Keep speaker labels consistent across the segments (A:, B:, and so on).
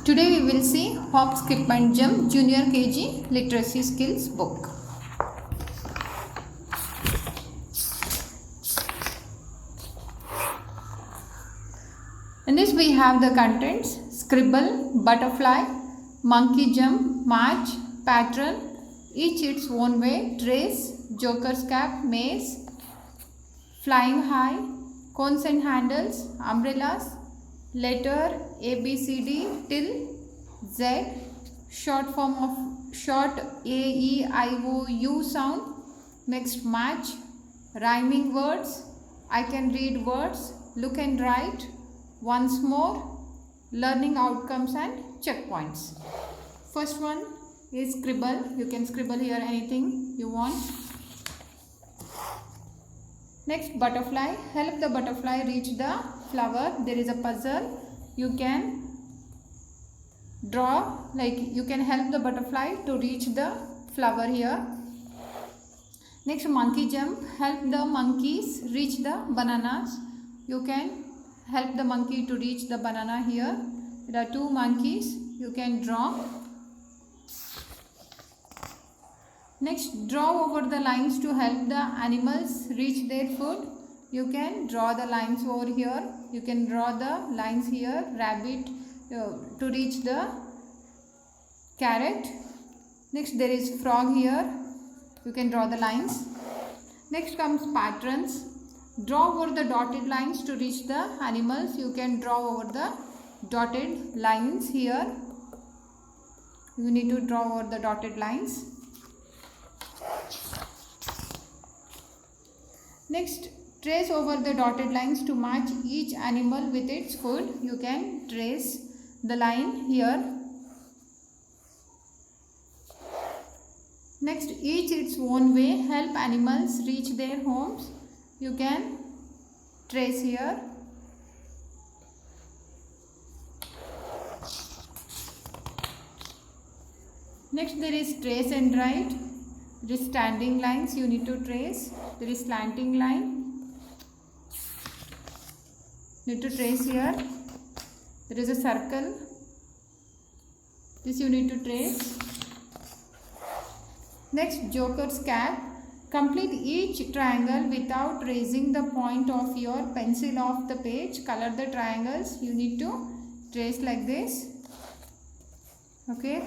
A: Today we will see Hop, Skip and Jump Junior KG Literacy Skills book. In this we have the contents: scribble, butterfly, monkey jump, march, pattern, each its own way, trace, joker's cap, maze, flying high, cones and handles, umbrellas, letter A B C D till Z, short form of short A E I O U sound, next match, rhyming words, I can read words, look and write, once more, learning outcomes and checkpoints. First one is scribble. You can scribble here anything you want. Next, butterfly. Help the butterfly reach the flower. There is a puzzle. You can draw, you can help the butterfly to reach the flower here. Next, monkey jump. Help the monkeys reach the bananas. You can help the monkey to reach the banana here. There are two monkeys. You can draw. Next, draw over the lines to help the animals reach their food. You can draw the lines over here. You can draw the lines here. Rabbit to reach the carrot. Next, there is frog here. You can draw the lines. Next comes patterns. Draw over the dotted lines to reach the animals. You can draw over the dotted lines here. You need to draw over the dotted lines. Next, trace over the dotted lines to match each animal with its food. You can trace the line here. Next, each its own way, help animals reach their homes. You can trace here. Next, there is trace and write. There is standing lines you need to trace. There is slanting line. Need to trace here. There is a circle. This you need to trace. Next, joker's cap. Complete each triangle without raising the point of your pencil off the page. Color the triangles. You need to trace like this. Okay.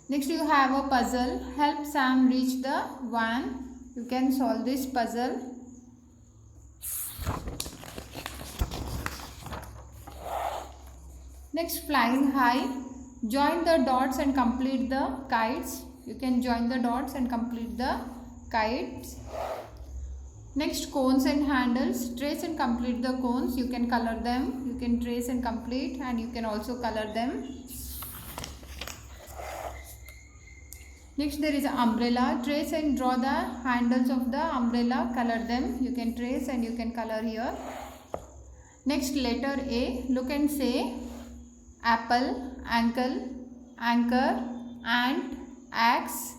A: Next, you have a puzzle. Help Sam reach the van. You can solve this puzzle. Next, flying high. Join the dots and complete the kites. You can join the dots and complete the kites. Next, cones and handles. Trace and complete the cones. You can color them. You can trace and complete, and you can also color them. Next, there is an umbrella. Trace and draw the handles of the umbrella. Color them. You can trace and you can color here. Next, letter A. Look and say apple, ankle, anchor, ant, axe,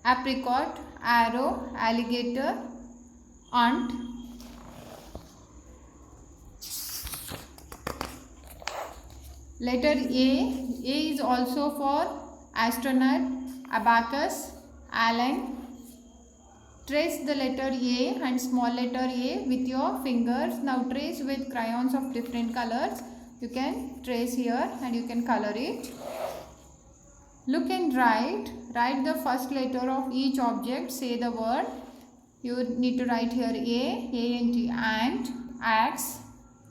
A: apricot, arrow, alligator, aunt. Letter A. A is also for astronaut, abacus, Allen. Trace the letter A and small letter A with your fingers. Now trace with crayons of different colors. You can trace here and you can color it. Look and write. Write the first letter of each object. Say the word. You need to write here A-N-T, ant, axe,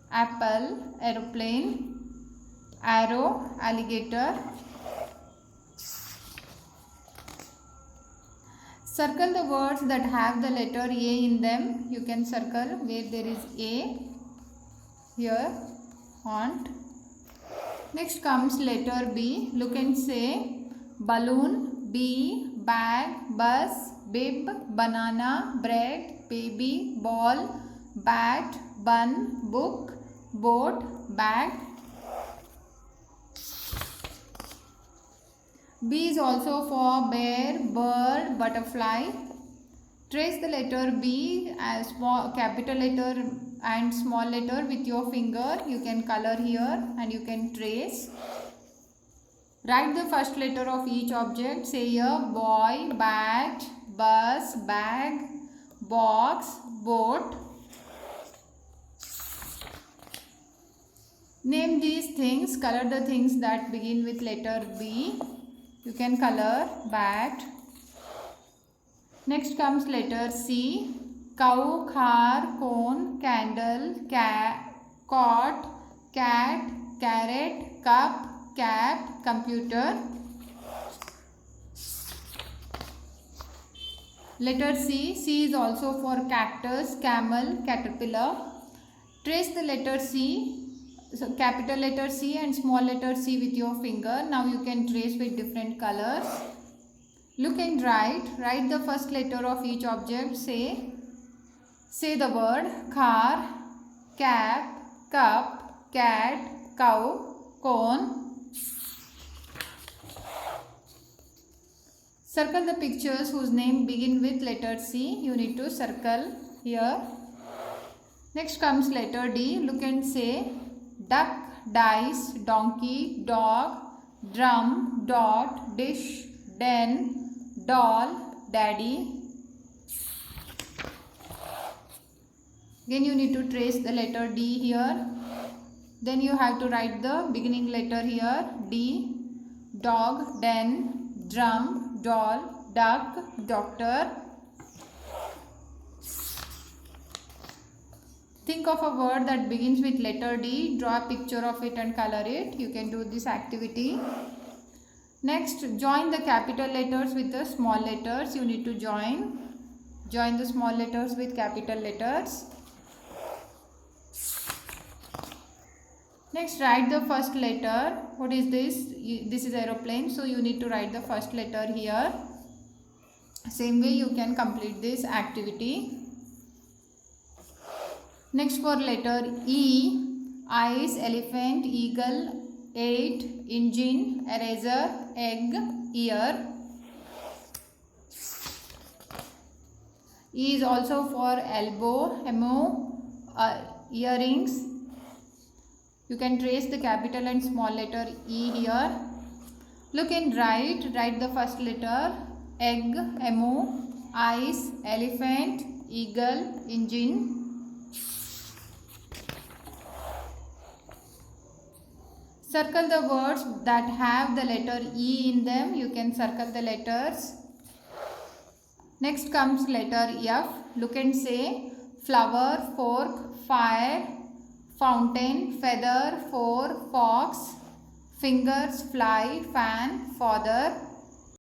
A: apple, aeroplane, arrow, alligator. Circle the words that have the letter A in them. You can circle where there is A. Here, aunt. Next comes letter B. Look and say balloon, bee, bag, bus, bib, banana, bread, baby, ball, bat, bun, book, boat, bag. B is also for bear, bird, butterfly. Trace the letter B as small capital letter and small letter with your finger. You can color here and you can trace. Write the first letter of each object. Say here boy, bat, bus, bag, box, boat. Name these things. Color the things that begin with letter B. You can color bat. Next comes letter C. Cow, car, cone, candle, cot, cat, carrot, cup, cap, computer. Letter C. C is also for cactus, camel, caterpillar. Trace the letter C. So capital letter C and small letter C with your finger. Now you can trace with different colors. Look and write. Write the first letter of each object. Say the word car, cap, cup, cat, cow, cone. Circle the pictures whose name begin with letter C. You need to circle here. Next comes letter D. Look and say duck, dice, donkey, dog, drum, dot, dish, den, doll, daddy. Again you need to trace the letter D here. Then you have to write the beginning letter here. D, dog, den, drum, doll, duck, doctor. Think of a word that begins with letter D. Draw a picture of it and color it. You can do this activity. Next, join the capital letters with the small letters. You need to join the small letters with capital letters. Next, write the first letter. What is this? This is aeroplane. So you need to write the first letter here. Same way you can complete this activity. Next, for letter E, eyes, elephant, eagle, 8, engine, eraser, egg, ear. E is also for elbow, earrings. You can trace the capital and small letter E here. Look and write the first letter, egg, eyes, elephant, eagle, engine. Circle the words that have the letter E in them. You can circle the letters. Next comes letter F. Look and say flower, fork, fire, fountain, feather, four, fox, fingers, fly, fan, father.